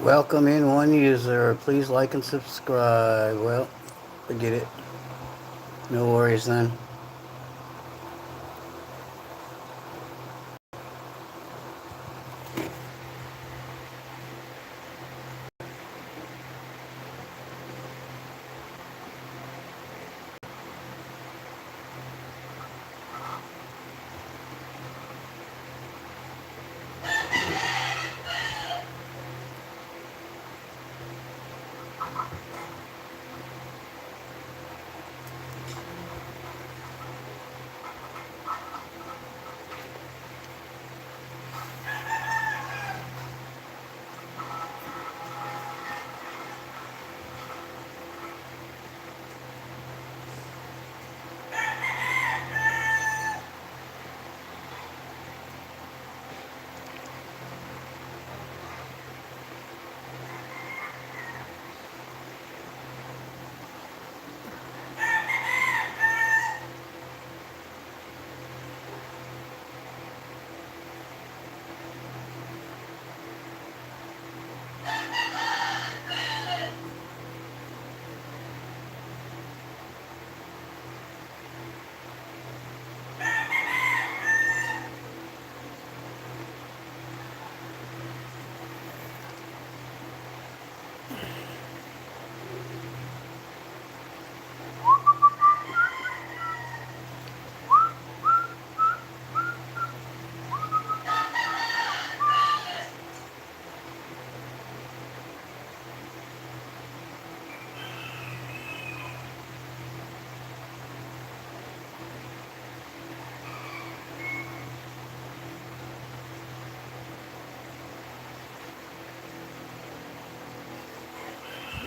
Welcome in one user. Please like and subscribe. Well, forget it. No worries then.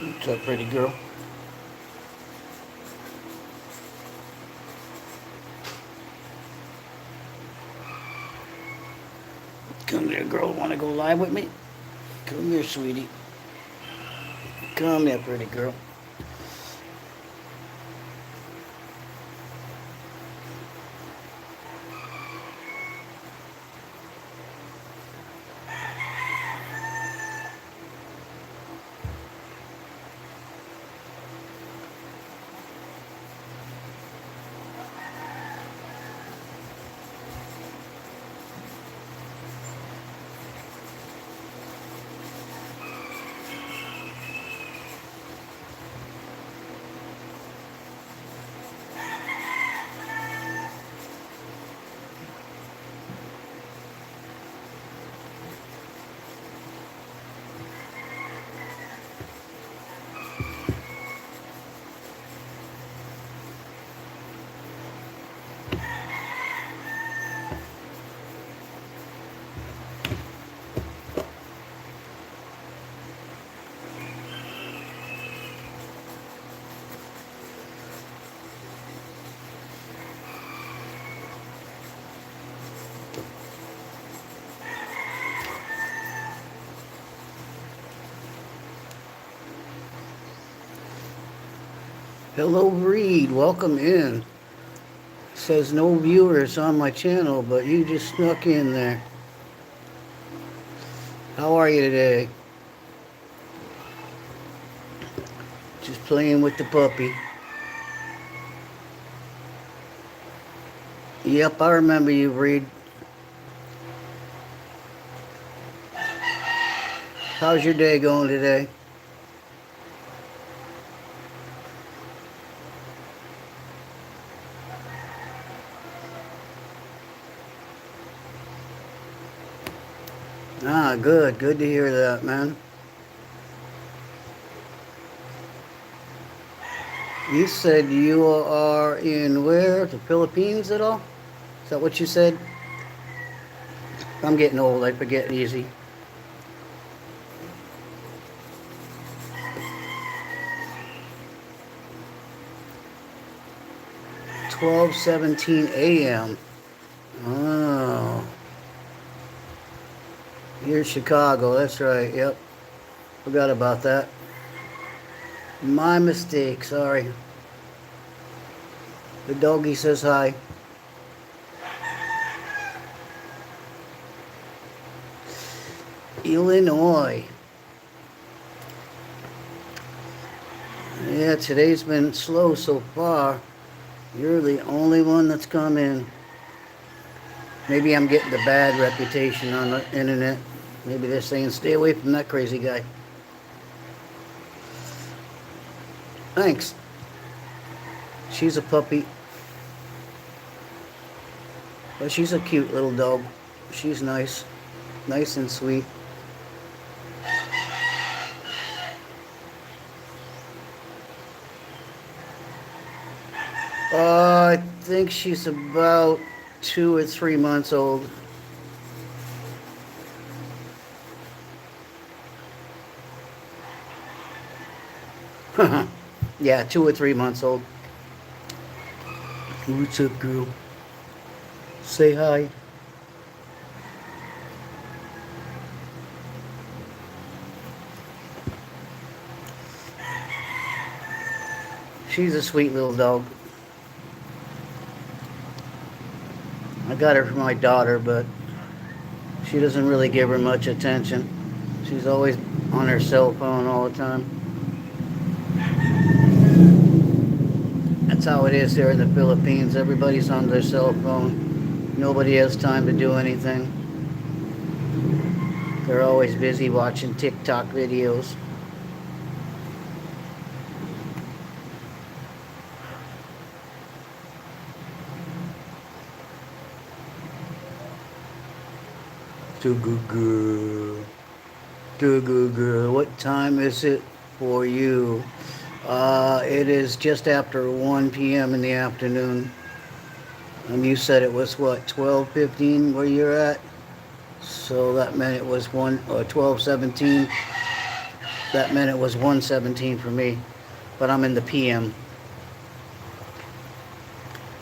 What's up, pretty girl? Come here, girl. Want to go live with me? Come here, sweetie. Come here, pretty girl. Hello, Reed. Welcome in. Says no viewers on my channel, but you just snuck in there. How are you today? Just playing with the puppy. Yep, I remember you, Reed. How's your day going today? Ah, good. Good to hear that, man. You said you are in where? The Philippines at all? Is that what you said? I'm getting old. I forget easy. 12:17 a.m. Oh. You're Chicago. That's right. Yep. Forgot about that. My mistake. Sorry. The doggy says hi. Illinois. Yeah, today's been slow so far. You're the only one that's come in. Maybe I'm getting the bad reputation on the internet. Maybe they're saying stay away from that crazy guy. Thanks. She's a puppy, but she's a cute little dog. She's nice. Nice and sweet. I think she's about 2 or 3 months old. Yeah, 2 or 3 months old. What's up, girl? Say hi. She's a sweet little dog. I got her for my daughter, but she doesn't really give her much attention. She's always on her cell phone all the time. That's how it is here in the Philippines. Everybody's on their cell phone. Nobody has time to do anything. They're always busy watching TikTok videos. Too good girl. Too good girl. What time is it for you? It is just after 1 p.m. in the afternoon. And you said it was what, 12:15 where you're at? So that meant it was 12:17. That meant it was 1:17 for me. But I'm in the PM.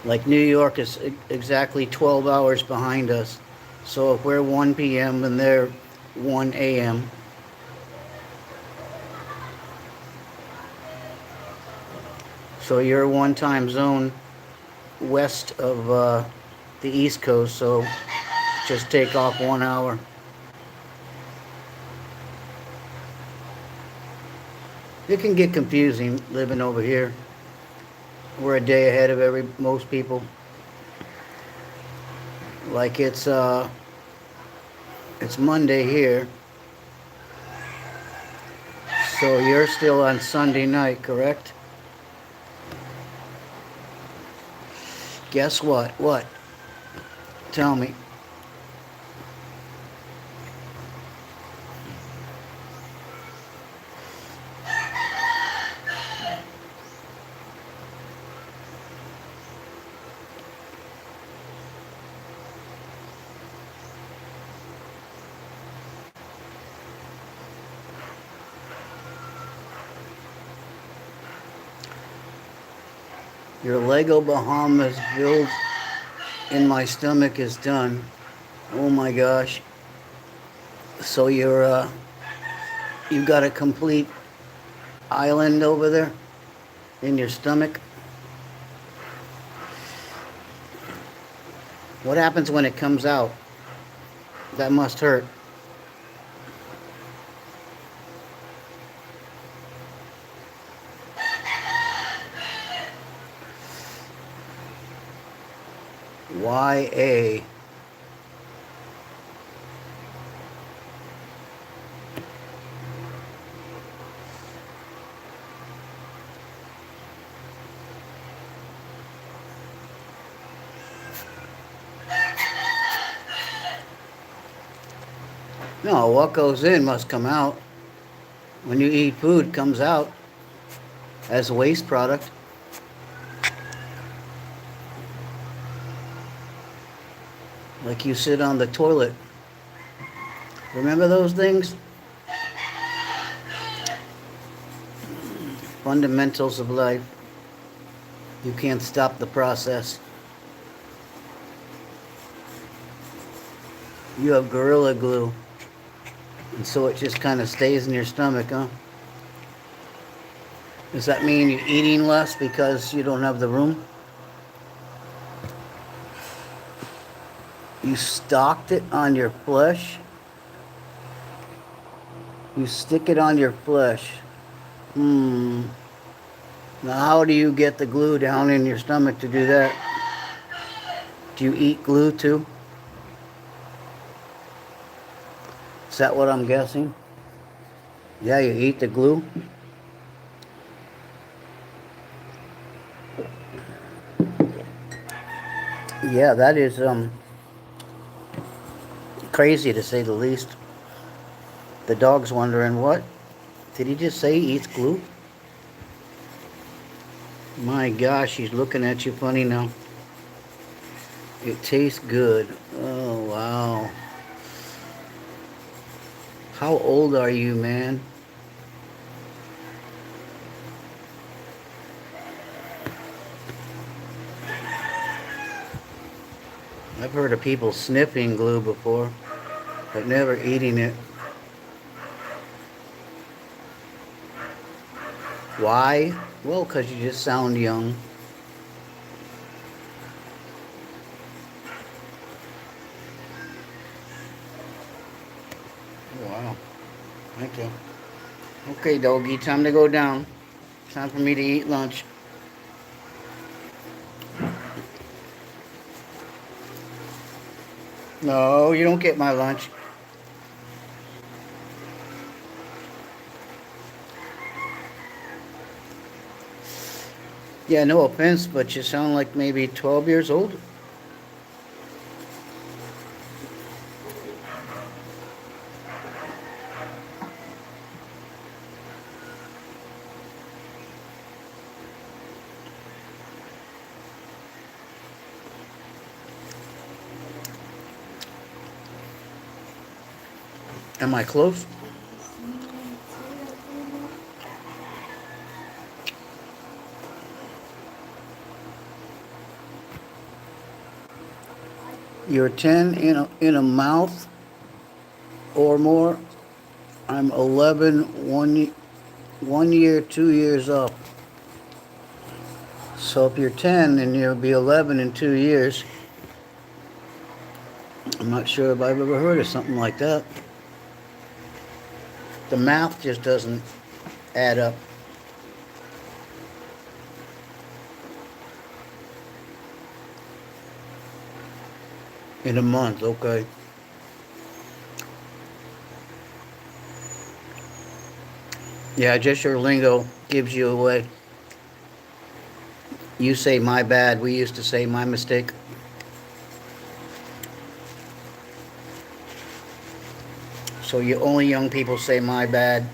Like New York is exactly 12 hours behind us. So if we're 1 p.m. and they're 1 a.m. So you're one time zone west of the East Coast, so just take off 1 hour. It can get confusing living over here. We're a day ahead of most people. Like it's Monday here. So you're still on Sunday night, correct? Guess what? What? Tell me. Your Lego Bahamas build in my stomach is done. Oh my gosh. So you've got a complete island over there in your stomach. What happens when it comes out? That must hurt. YA. No, what goes in must come out. When you eat food, it comes out as a waste product. Like you sit on the toilet. Remember those things? Fundamentals of life. You can't stop the process. You have Gorilla Glue. And so it just kind of stays in your stomach, huh? Does that mean you're eating less because you don't have the room? You stocked it on your flesh? You stick it on your flesh. Now, how do you get the glue down in your stomach to do that? Do you eat glue too? Is that what I'm guessing? Yeah, you eat the glue? Yeah, that is crazy to say the least. The dog's wondering, what? Did he just say he eats glue? My gosh, he's looking at you funny now. It tastes good. Oh, wow. How old are you, man? I've heard of people sniffing glue before, but never eating it. Why? Well, because you just sound young. Wow. Thank you. Okay, doggy, time to go down. Time for me to eat lunch. No, you don't get my lunch. Yeah, no offense, but you sound like maybe 12 years old. Am I close? You're 10 in a mouth or more. I'm 11, 1 year, 2 years up. So if you're 10, then you'll be 11 in 2 years. I'm not sure if I've ever heard of something like that. The math just doesn't add up. In a month, okay. Yeah, just your lingo gives you away. You say my bad. We used to say my mistake. So you only young people say my bad.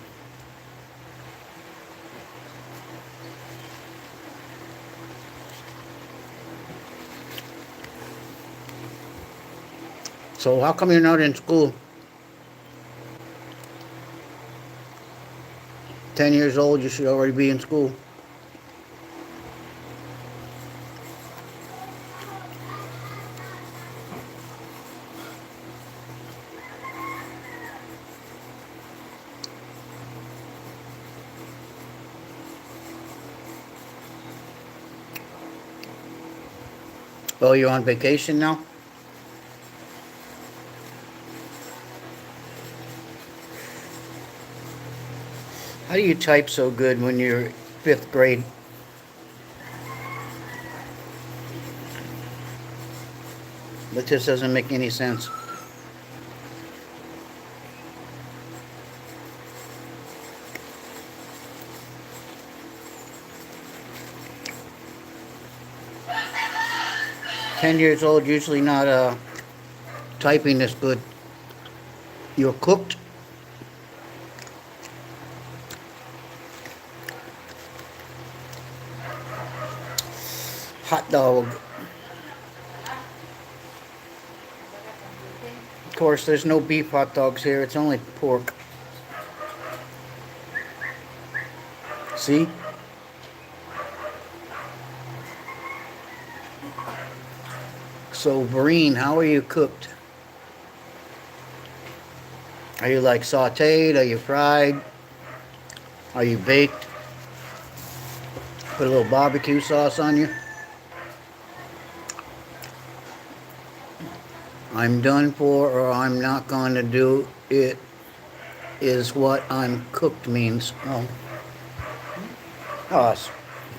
So how come you're not in school? 10 years old, you should already be in school. Oh, you're on vacation now? How do you type so good when you're 5th grade? That just doesn't make any sense. Ten years old, usually not typing this good. You're cooked? Hot dog. Of course, there's no beef hot dogs here. It's only pork. See? So, Vereen, how are you cooked? Are you like sauteed? Are you fried? Are you baked? Put a little barbecue sauce on you? I'm done for, or I'm not going to do it, is what I'm cooked means. Oh, us.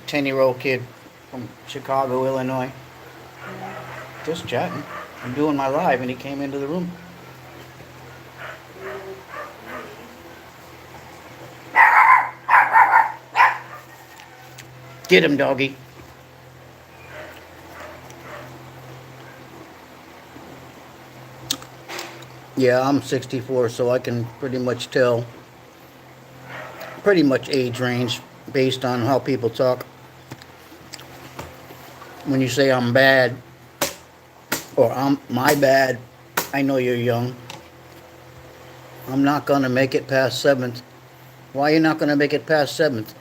10-year-old kid from Chicago, Illinois. Just chatting. I'm doing my live, and he came into the room. Get him, doggy. Yeah, I'm 64, so I can pretty much tell pretty much age range based on how people talk. When you say I'm bad or I'm my bad, I know you're young. I'm not going to make it past 7th. Why are you not going to make it past 7th?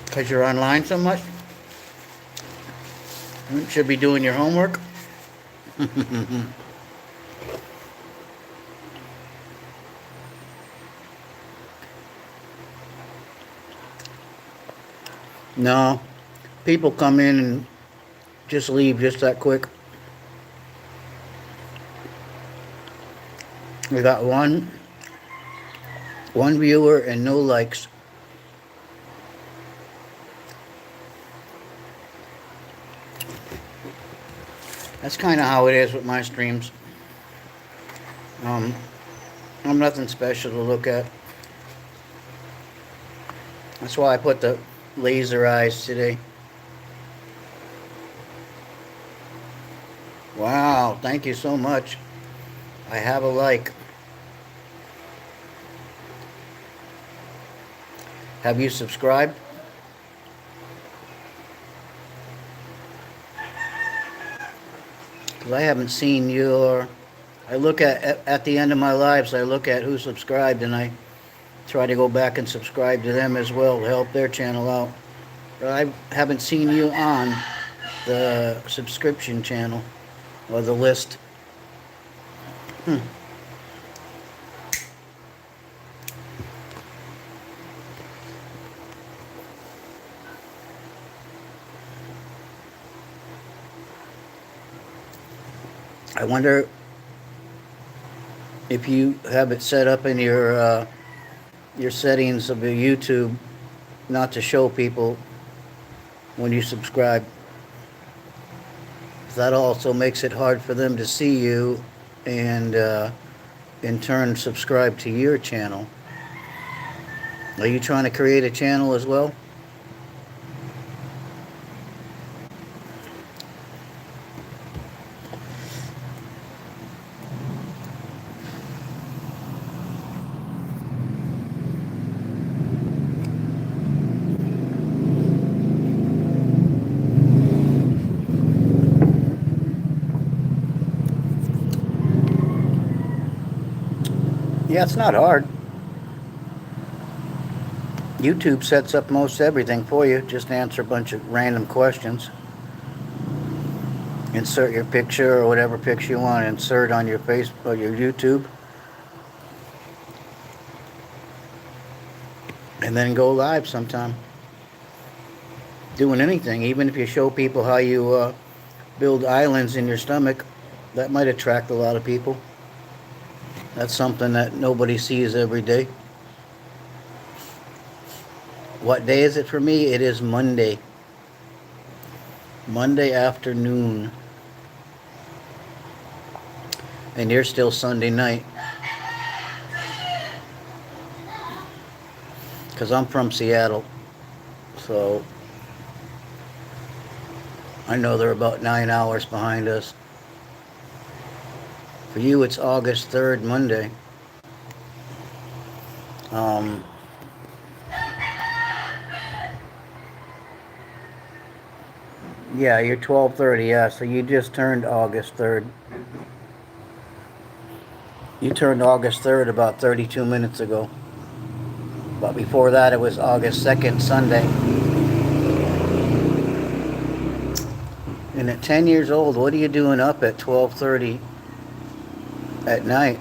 Because you're online so much? You should be doing your homework. No. People come in and just leave just that quick. We got one viewer and no likes. That's kind of how it is with my streams. I'm nothing special to look at. That's why I put the laser eyes today. Wow, thank you so much. I have a like. Have you subscribed? Because I haven't seen your... I look at the end of my lives, I look at who subscribed, and I try to go back and subscribe to them as well to help their channel out. But I haven't seen you on the subscription channel or the list. I wonder if you have it set up in your settings of your YouTube not to show people when you subscribe. That also makes it hard for them to see you and in turn subscribe to your channel. Are you trying to create a channel as well? Yeah, it's not hard. YouTube sets up most everything for you. Just answer a bunch of random questions. Insert your picture or whatever picture you want to insert on your Facebook or your YouTube. And then go live sometime. Doing anything, even if you show people how you build islands in your stomach, that might attract a lot of people. That's something that nobody sees every day. What day is it for me? It is Monday. Monday afternoon. And you're still Sunday night. Because I'm from Seattle. So I know they're about 9 hours behind us. For you, it's August 3rd, Monday. Yeah, you're 12:30, yeah, so you just turned August 3rd. You turned August 3rd about 32 minutes ago. But before that, it was August 2nd, Sunday. And at 10 years old, what are you doing up at 12:30 at night?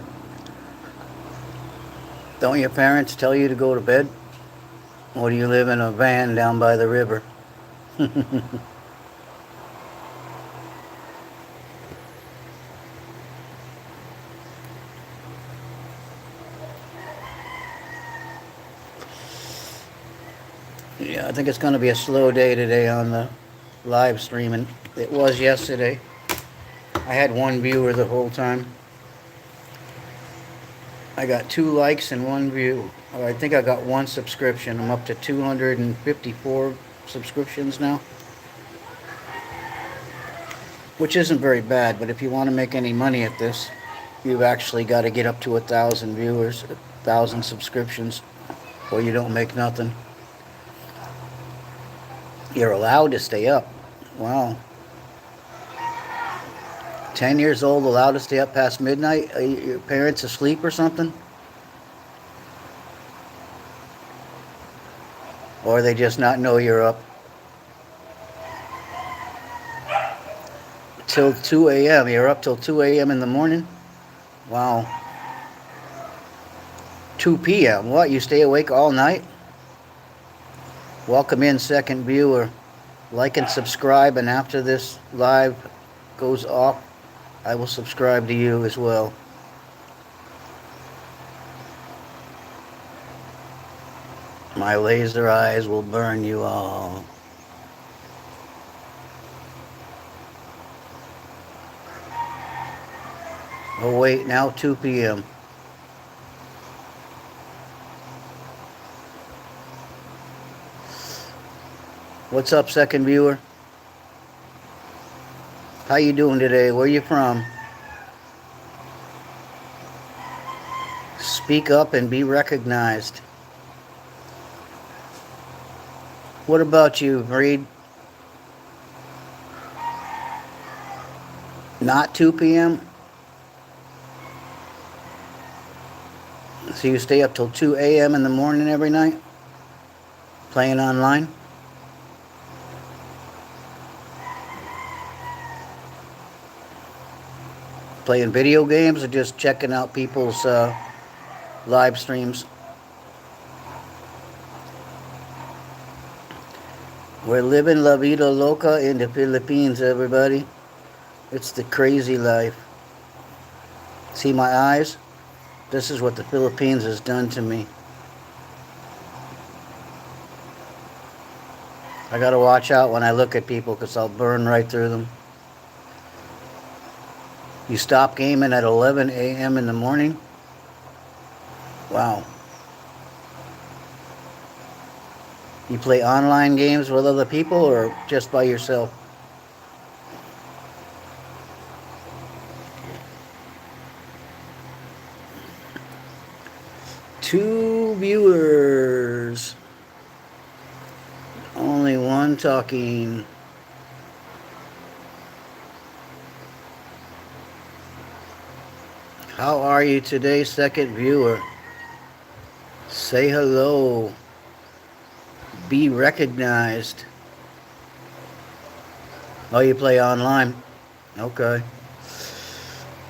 Don't your parents tell you to go to bed? Or do you live in a van down by the river? think it's going to be a slow day today on the live streaming. It was yesterday. I had one viewer the whole time. I got 2 likes and 1 view. I think I got 1 subscription. I'm up to 254 subscriptions now, which isn't very bad, but if you want to make any money at this, you've actually got to get up to 1,000 viewers, 1,000 subscriptions, or you don't make nothing. You're allowed to stay up. Wow. 10 years old, allowed to stay up past midnight? Are your parents asleep or something? Or they just not know you're up? Till 2 a.m. You're up till 2 a.m. in the morning? Wow. 2 p.m. What? You stay awake all night? Welcome in, second viewer. Like and subscribe, and after this live goes off, I will subscribe to you as well. My laser eyes will burn you all. Oh wait, now 2 p.m. What's up, second viewer? How you doing today? Where you from? Speak up and be recognized. What about you, Reed? Not 2 p.m.? So you stay up till 2 a.m. in the morning every night? Playing online? Playing video games or just checking out people's live streams? We're living La Vida Loca in the Philippines, everybody. It's the crazy life. See my eyes? This is what the Philippines has done to me. I gotta watch out when I look at people because I'll burn right through them. You stop gaming at 11 a.m. in the morning? Wow. You play online games with other people or just by yourself? Two viewers. Only one talking. How are you today, second viewer? Say hello. Be recognized. Oh, you play online? Okay.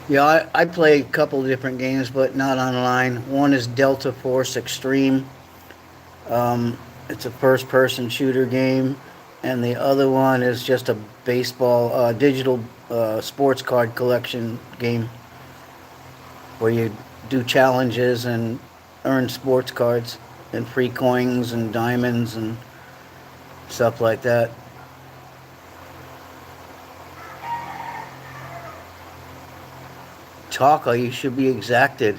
Yeah, I play a couple of different games, but not online. One is Delta Force Extreme. It's a first-person shooter game. And the other one is just a baseball, digital sports card collection game, where you do challenges and earn sports cards and free coins and diamonds and stuff like that. Talker, you should be exacted.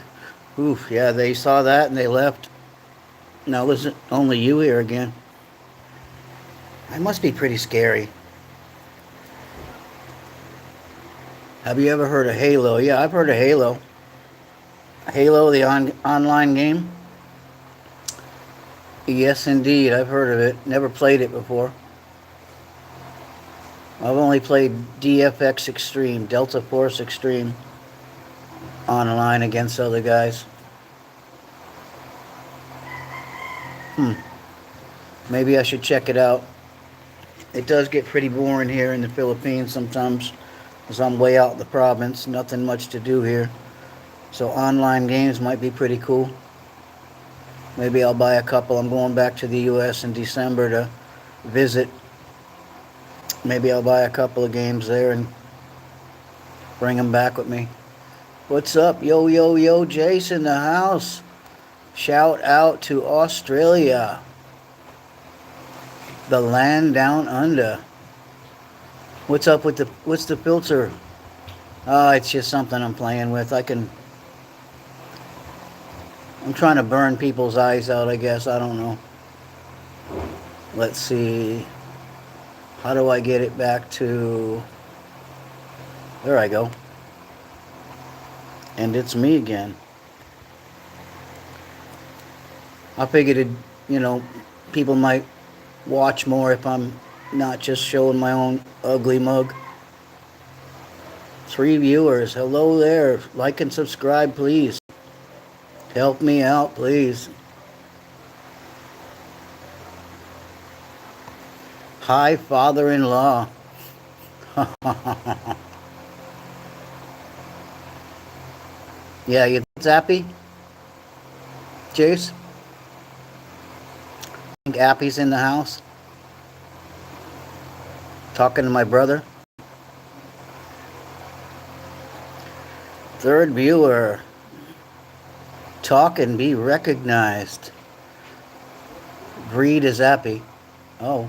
Oof, yeah, they saw that and they left. Now listen, only you here again. I must be pretty scary. Have you ever heard of Halo? Yeah, I've heard of Halo. Halo, the online game? Yes, indeed. I've heard of it. Never played it before. I've only played DFX Extreme, Delta Force Extreme, online against other guys. Maybe I should check it out. It does get pretty boring here in the Philippines sometimes, because I'm way out in the province. Nothing much to do here. So online games might be pretty cool. Maybe I'll buy a couple. I'm going back to the U.S. in December to visit. Maybe I'll buy a couple of games there and bring them back with me. What's up? Yo, yo, yo, Jace in the house. Shout out to Australia. The land down under. What's up with what's the filter? Oh, it's just something I'm playing with. I'm trying to burn people's eyes out, I guess. I don't know. Let's see. How do I get it back to... There I go. And it's me again. I figured people might watch more if I'm not just showing my own ugly mug. 3 viewers. Hello there. Like and subscribe, please. Help me out, please. Hi, father-in-law. Yeah, you happy? Jace? Think Appy's in the house? Talking to my brother? Third viewer. Talk and be recognized. Breed is Appy. Oh.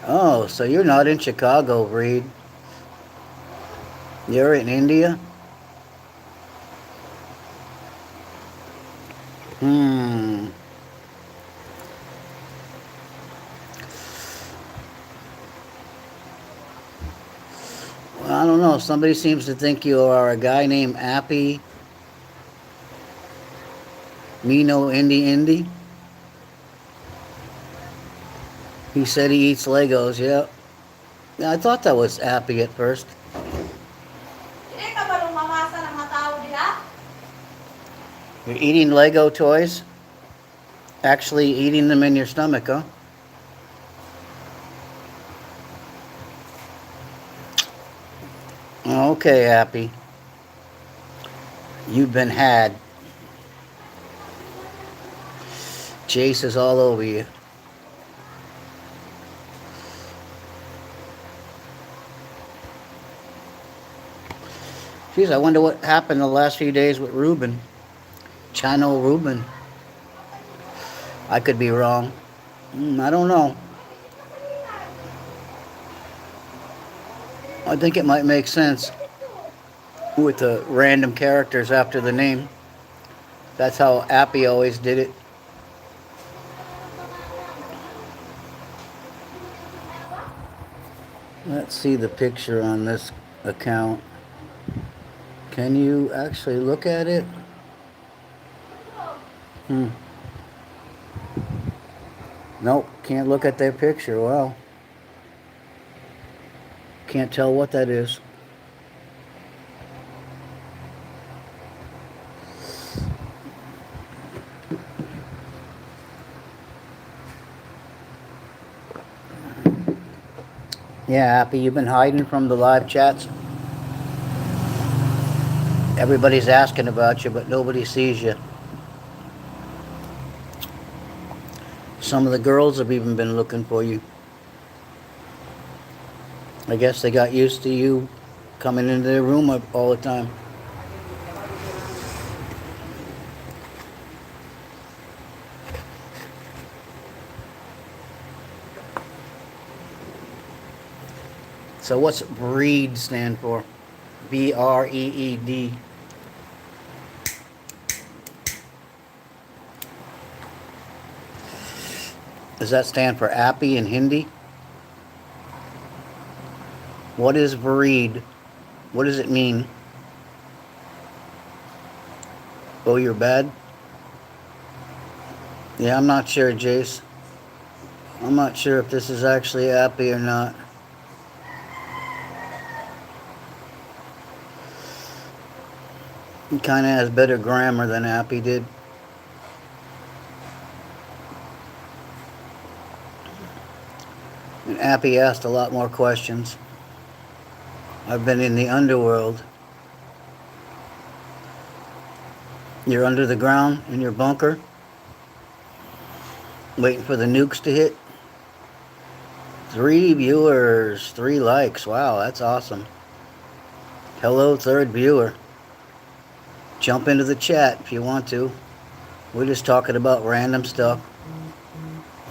Oh, so you're not in Chicago, Breed. You're in India? Well, I don't know. Somebody seems to think you are a guy named Appy. Me no Indy. He said he eats Legos, yeah. Yeah, I thought that was Appy at first. You're eating Lego toys? Actually eating them in your stomach, huh? Okay, Appy. You've been had. Jace is all over you. Geez, I wonder what happened the last few days with Ruben. Channel Ruben. I could be wrong. I don't know. I think it might make sense with the random characters after the name. That's how Appy always did it. Let's see the picture on this account. Can you actually look at it? Nope, can't look at their picture. Wow. Can't tell what that is. Yeah, Appy, you've been hiding from the live chats. Everybody's asking about you, but nobody sees you. Some of the girls have even been looking for you. I guess they got used to you coming into their room all the time. So what's breed stand for? B-R-E-E-D. Does that stand for Appy in Hindi? What is breed? What does it mean? Oh, you're bad? Yeah, I'm not sure, Jace. I'm not sure if this is actually Appy or not. He kind of has better grammar than Appy did. And Appy asked a lot more questions. I've been in the underworld. You're under the ground in your bunker, waiting for the nukes to hit. 3 viewers, 3 likes. Wow, that's awesome. Hello, third viewer. Jump into the chat if you want to. We're just talking about random stuff.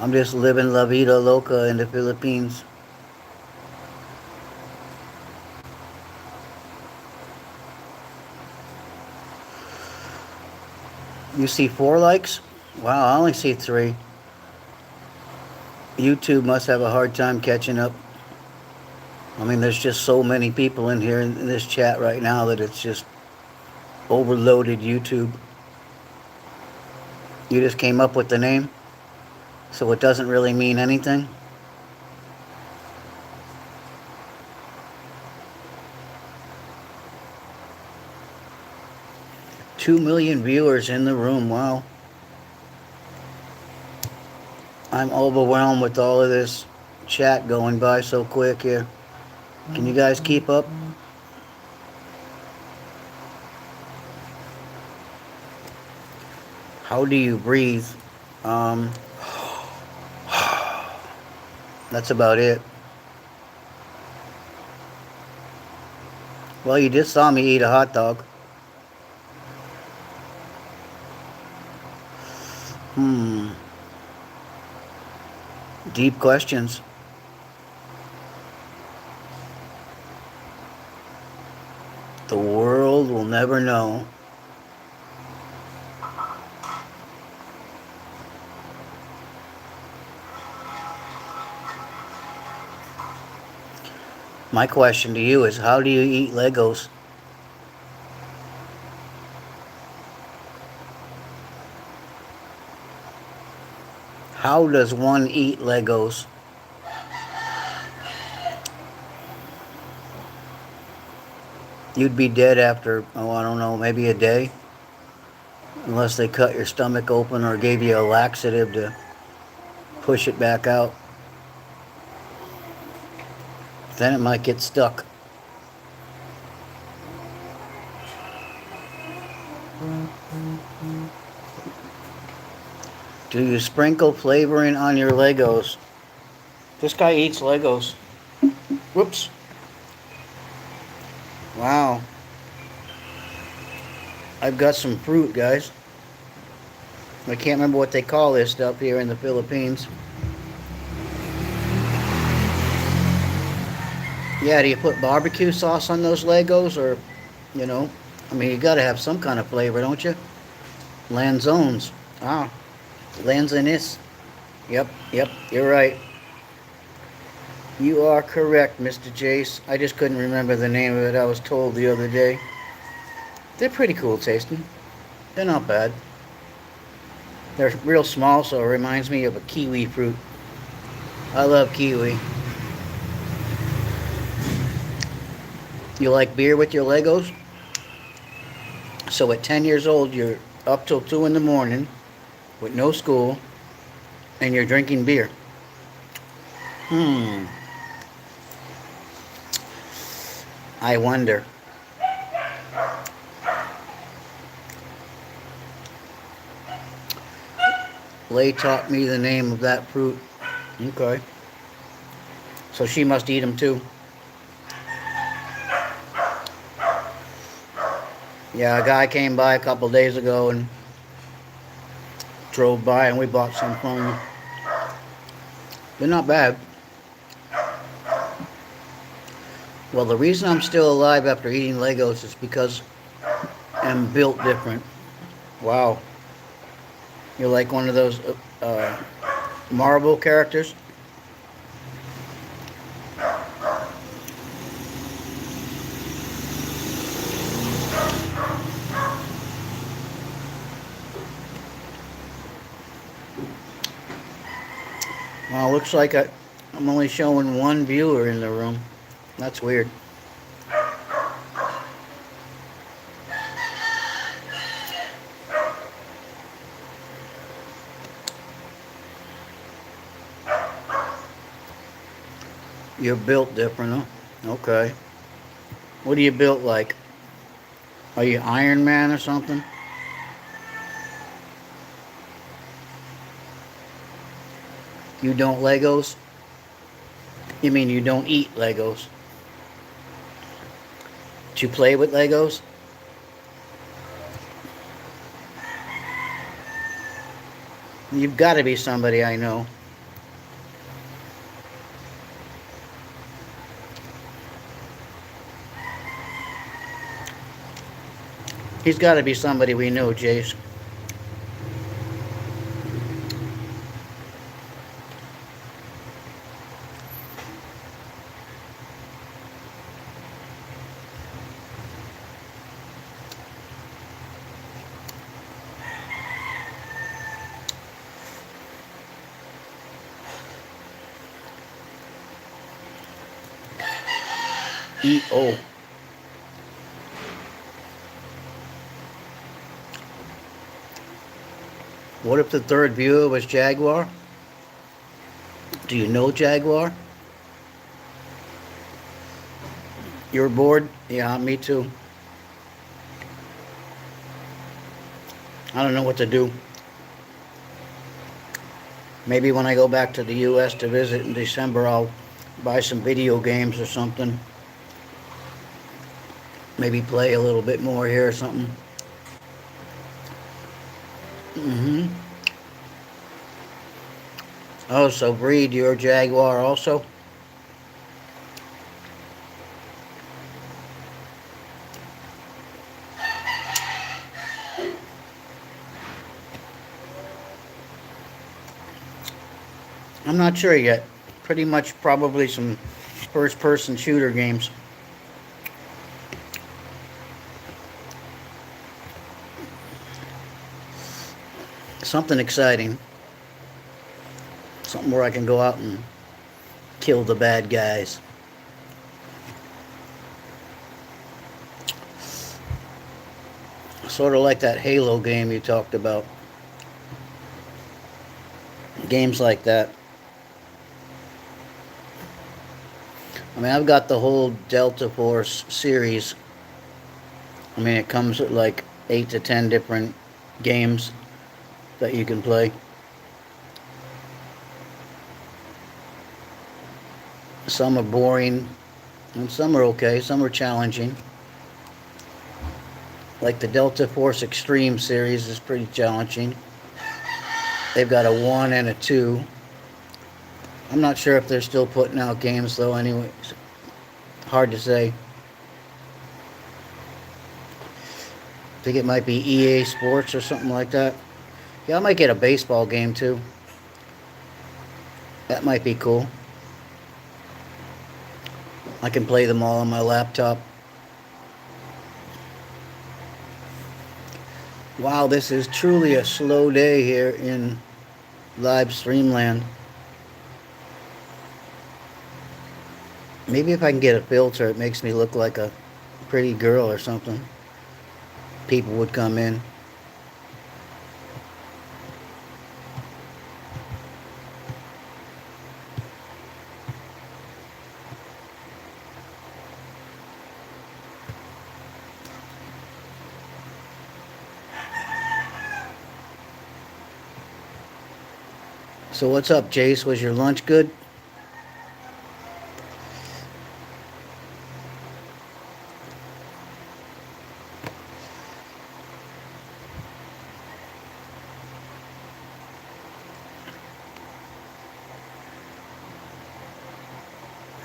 I'm just living La Vida Loca in the Philippines. You see 4 likes? Wow, I only see 3. YouTube must have a hard time catching up. I mean, there's just so many people in here in this chat right now that it's just overloaded YouTube. You just came up with the name, so it doesn't really mean anything. Two million viewers in the room. Wow. I'm overwhelmed with all of this chat going by so quick here. Can you guys keep up? How do you breathe? That's about it. Well, you just saw me eat a hot dog. Deep questions. The world will never know. My question to you is, how do you eat Legos? How does one eat Legos? You'd be dead after, oh, I don't know, maybe a day. Unless they cut your stomach open or gave you a laxative to push it back out. Then it might get stuck. Do you sprinkle flavoring on your Legos? This guy eats Legos. Whoops. Wow. I've got some fruit, guys. I can't remember what they call this stuff here in the Philippines. Yeah, do you put barbecue sauce on those Legos, or, you know, I mean, you gotta have some kind of flavor, don't you? Lanzones. Ah, Lanzones. Yep, you're right. You are correct, Mr. Jace. I just couldn't remember the name of it. I was told the other day. They're pretty cool tasting. They're not bad. They're real small, so it reminds me of a kiwi fruit. I love kiwi. You like beer with your Legos? So at 10 years old, you're up till 2 in the morning with no school, and you're drinking beer. I wonder. Lay taught me the name of that fruit. Okay. So she must eat them too. Yeah, a guy came by a couple days ago and drove by, and we bought some from him. They're not bad. Well, the reason I'm still alive after eating Legos is because I'm built different. Wow. You're like one of those Marvel characters. Well, looks like I'm only showing one viewer in the room. That's weird. You're built different, huh? Okay. What are you built like? Are you Iron Man or something? You don't Legos? You mean you don't eat Legos? Do you play with Legos? You've got to be somebody I know. He's got to be somebody we know, Jace. E-O. What if the third viewer was Jaguar? Do you know Jaguar? You're bored? Yeah, me too. I don't know what to do. Maybe when I go back to the U.S. to visit in December, I'll buy some video games or something. Maybe play a little bit more here or something. Mm-hmm. Oh, so Breed, you're a Jaguar also? I'm not sure yet. Pretty much probably some first-person shooter games. Something exciting. Something where I can go out and kill the bad guys. Sort of like that Halo game you talked about. Games like that. I mean, I've got the whole Delta Force series. I mean, it comes with like 8 to 10 different games that you can play. Some are boring, and some are okay. Some are challenging. Like the Delta Force Extreme series is pretty challenging. They've got a 1 and a 2. I'm not sure if they're still putting out games though anyways. Hard to say. I think it might be EA Sports or something like that. Yeah, I might get a baseball game too. That might be cool. I can play them all on my laptop. Wow, this is truly a slow day here in live stream land. Maybe if I can get a filter, it makes me look like a pretty girl or something. People would come in. So what's up, Jace? Was your lunch good?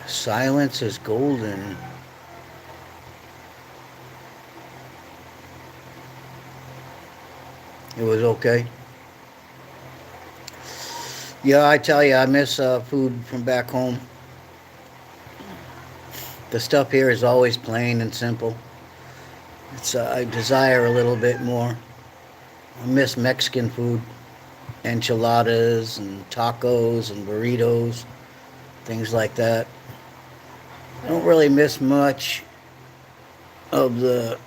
Silence is golden. It was okay. Yeah, I tell you, I miss food from back home. The stuff here is always plain and simple. I desire a little bit more. I miss Mexican food, enchiladas and tacos and burritos, things like that. I don't really miss much of the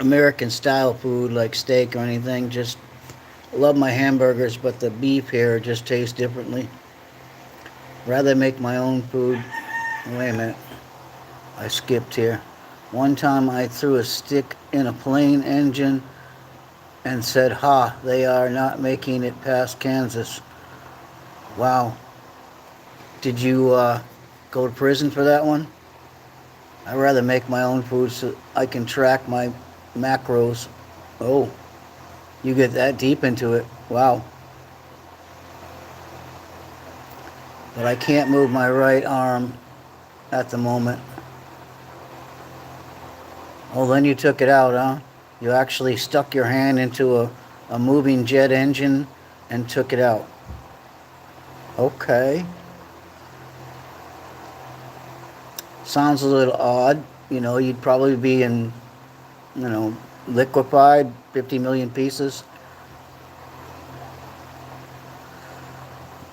American style food like steak or anything. Just love my hamburgers, but the beef here just tastes differently. Rather make my own food. Wait a minute. I skipped here. One time I threw a stick in a plane engine and said, "Ha, they are not making it past Kansas." Wow. Did you go to prison for that one? I'd rather make my own food so I can track my macros. Oh, you get that deep into it. Wow. But I can't move my right arm at the moment. Oh, then you took it out, huh? You actually stuck your hand into a moving jet engine and took it out. Okay. Sounds a little odd. You know, you'd probably be in, liquefied, 50 million pieces.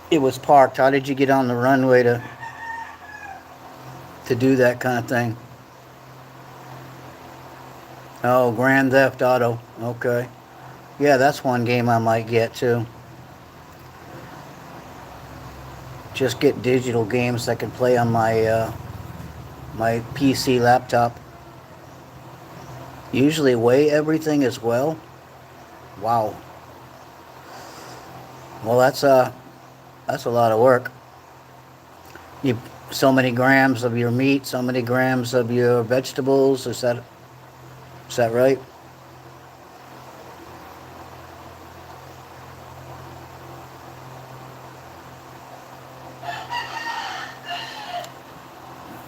It was parked. How did you get on the runway to do that kind of thing? Oh, Grand Theft Auto. Okay. Yeah, that's one game I might get too. Just get digital games that can play on my PC laptop. Usually weigh everything as well. Wow. Well, that's a lot of work. You so many grams of your meat, so many grams of your vegetables. Is that right?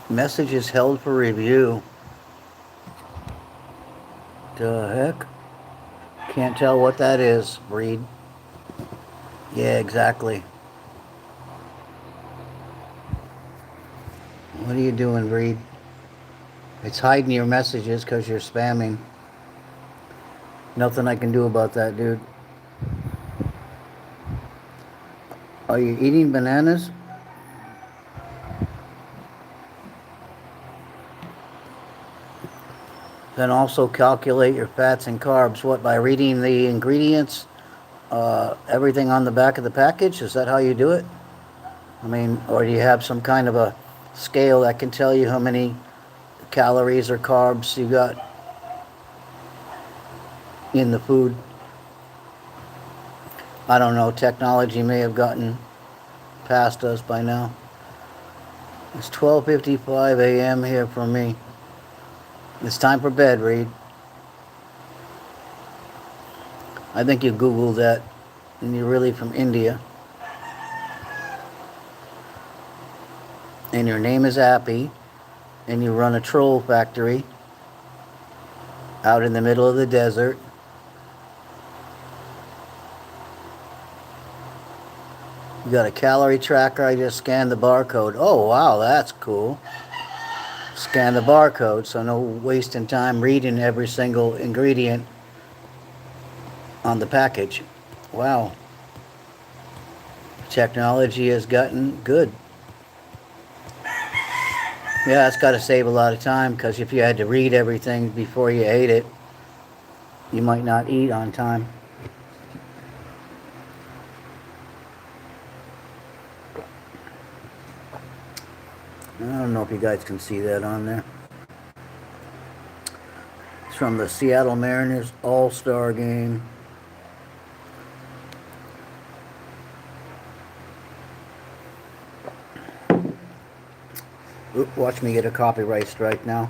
Message is held for review. The heck? Can't tell what that is, Breed. Yeah, exactly. What are you doing, Breed? It's hiding your messages because you're spamming. Nothing I can do about that, dude. Are you eating bananas? Then also calculate your fats and carbs. What, by reading the ingredients, everything on the back of the package? Is that how you do it? I mean, or do you have some kind of a scale that can tell you how many calories or carbs you got in the food? I don't know. Technology may have gotten past us by now. It's 12:55 a.m. here for me. It's time for bed, Reed. I think you Googled that, and you're really from India. And your name is Appy, and you run a troll factory out in the middle of the desert. You got a calorie tracker. I just scanned the barcode. Oh, wow, that's cool. Scan the barcode, so no wasting time reading every single ingredient on the package. Wow. Technology has gotten good. Yeah, it's got to save a lot of time, because if you had to read everything before you ate it, you might not eat on time. I don't know if you guys can see that on there. It's from the Seattle Mariners All-Star game. Oop, watch me get a copyright strike now.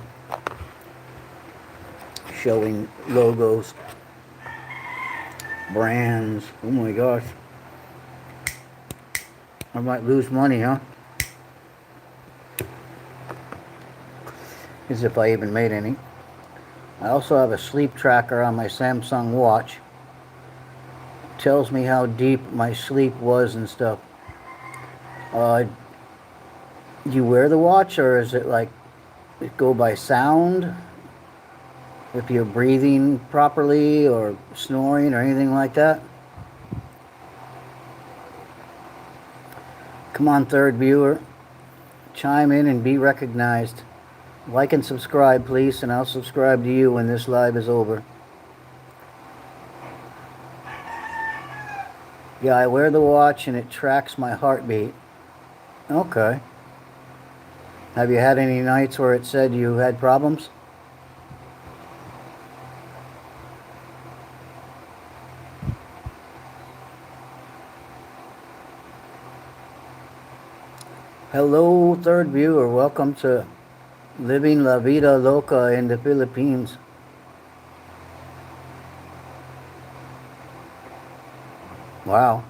Showing logos, brands. Oh my gosh. I might lose money, huh? As if I even made any. I also have a sleep tracker on my Samsung watch. It tells me how deep my sleep was and stuff. Do you wear the watch, or is it like it go by sound? If you're breathing properly or snoring or anything like that? Come on, third viewer. Chime in and be recognized. Like and subscribe, please, and I'll subscribe to you when this live is over. Yeah, I wear the watch and it tracks my heartbeat. Okay. Have you had any nights where it said you had problems? Hello, third viewer. Welcome to Living La Vida Loca in the Philippines. Wow.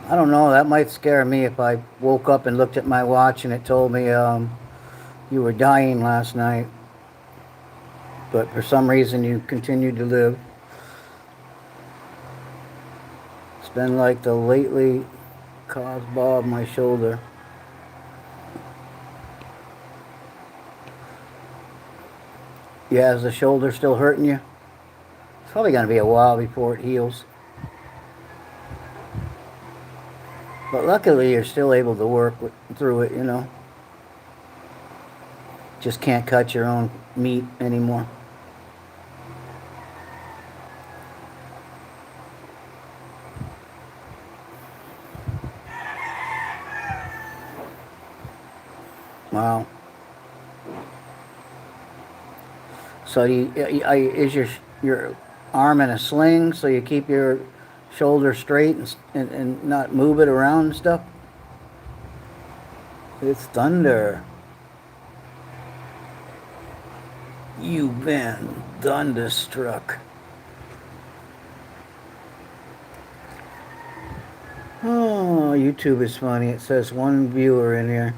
I don't know, that might scare me if I woke up and looked at my watch and it told me you were dying last night. but for some reason you continued to live. It's been like the lately caused ball of my shoulder. Yeah, is the shoulder still hurting you? It's probably going to be a while before it heals. But luckily you're still able to work through it, you know. Just can't cut your own meat anymore. Wow. So is your arm in a sling so you keep your shoulder straight and not move it around and stuff? It's thunder. You've been thunderstruck. Oh, YouTube is funny. It says one viewer in here.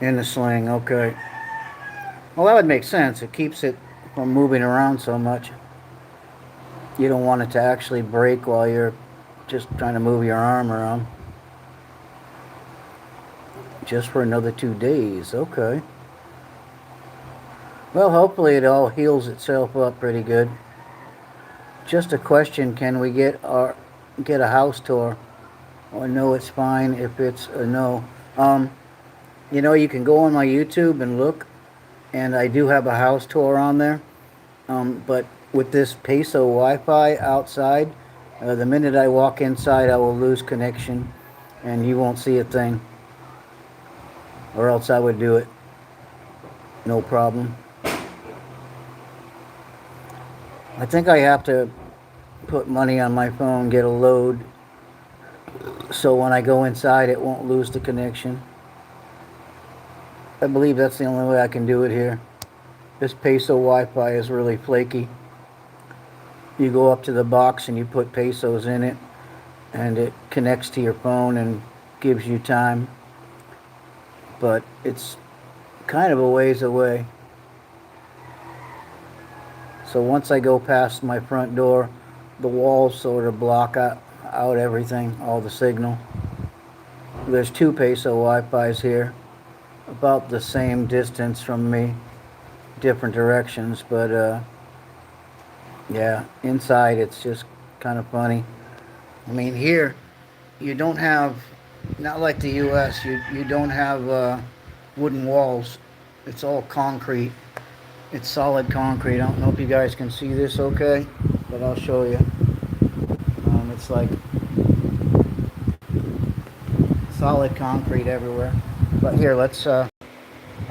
In the sling, okay. Well, that would make sense. It keeps it from moving around so much. You don't want it to actually break while you're just trying to move your arm around. Just for another 2 days, okay. Well, hopefully it all heals itself up pretty good. Just a question, can we get a house tour? Or no, it's fine if it's a no. You know, you can go on my YouTube and look, and I do have a house tour on there. But with this Peso Wi-Fi outside, the minute I walk inside, I will lose connection, and you won't see a thing. Or else I would do it. No problem. I think I have to put money on my phone, get a load, so when I go inside, it won't lose the connection. I believe that's the only way I can do it here. This Peso Wi-Fi is really flaky. You go up to the box and you put pesos in it, and it connects to your phone and gives you time. But it's kind of a ways away. So once I go past my front door, the walls sort of block out everything, all the signal. There's 2 Peso Wi-Fis here, about the same distance from me, different directions, but yeah, inside it's just kind of funny. I mean, here you don't have, not like the US, you don't have wooden walls. It's all concrete. It's solid concrete. I don't know if you guys can see this okay, but I'll show you. It's like solid concrete everywhere. But here, let's, I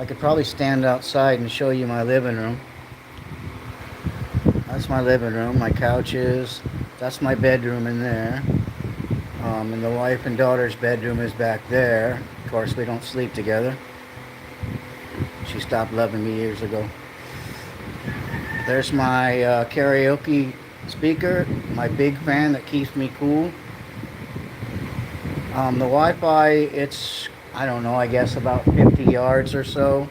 could probably stand outside and show you my living room. That's my living room, my couches. That's my bedroom in there. And the wife and daughter's bedroom is back there. Of course, we don't sleep together. She stopped loving me years ago. There's my karaoke speaker, my big fan that keeps me cool. The Wi-Fi, it's, I don't know, I guess about 50 yards or so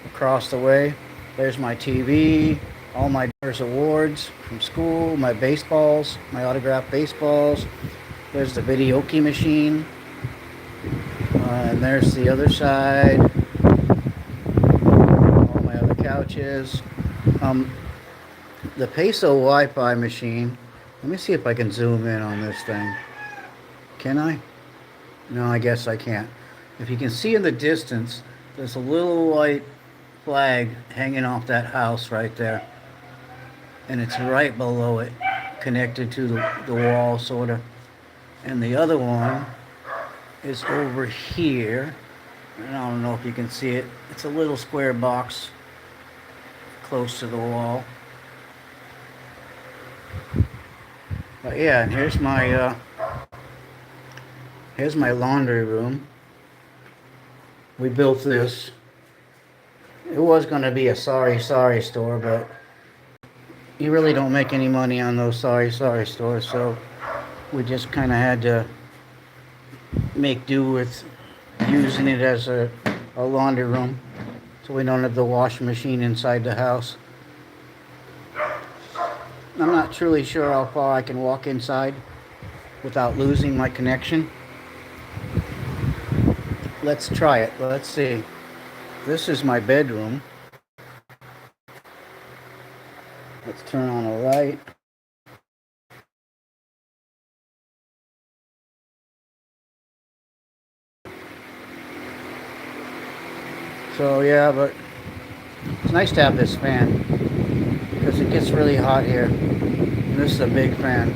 across the way. There's my TV, all my daughter's awards from school, my baseballs, my autographed baseballs. There's the videoke machine. And there's the other side. All my other couches. The Peso Wi-Fi machine. Let me see if I can zoom in on this thing. Can I? No, I guess I can't. If you can see in the distance, there's a little white flag hanging off that house right there. And it's right below it, connected to the wall, sort of. And the other one is over here. And I don't know if you can see it. It's a little square box close to the wall. But yeah, and here's my laundry room. We built this. It was going to be a sorry store, but you really don't make any money on those sorry stores, so we just kind of had to make do with using it as a laundry room, so we don't have the washing machine inside the house. I'm not truly sure how far I can walk inside without losing my connection. Let's try it. Let's see. This is my bedroom. Let's turn on a light. So yeah, but it's nice to have this fan because it gets really hot here. And this is a big fan.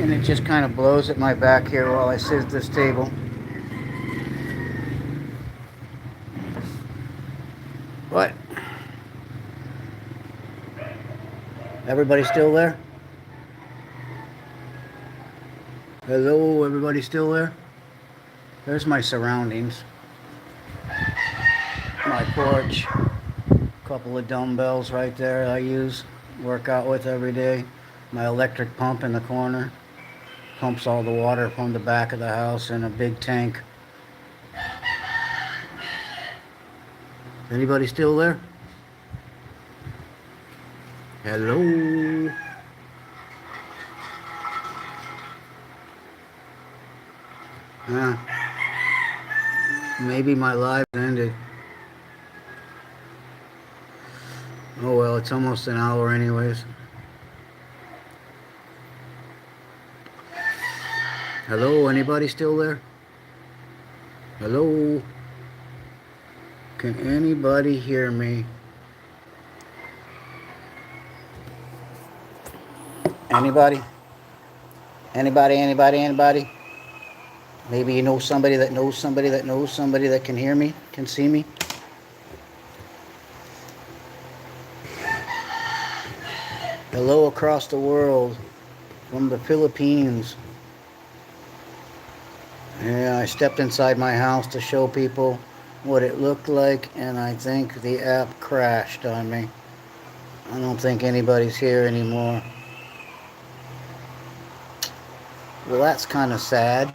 And it just kind of blows at my back here while I sit at this table. What? Everybody still there? Hello, everybody still there? There's my surroundings. My porch. A couple of dumbbells right there I work out with every day. My electric pump in the corner. Pumps all the water from the back of the house in a big tank. Anybody still there? Hello? Maybe my live ended. Oh well, it's almost an hour anyways. Hello, anybody still there? Hello? Can anybody hear me? Anybody? Anybody? Maybe you know somebody that knows somebody that knows somebody that can hear me, can see me. Hello across the world, from the Philippines. Yeah, I stepped inside my house to show people what it looked like, and I think the app crashed on me. I don't think anybody's here anymore. Well, that's kind of sad.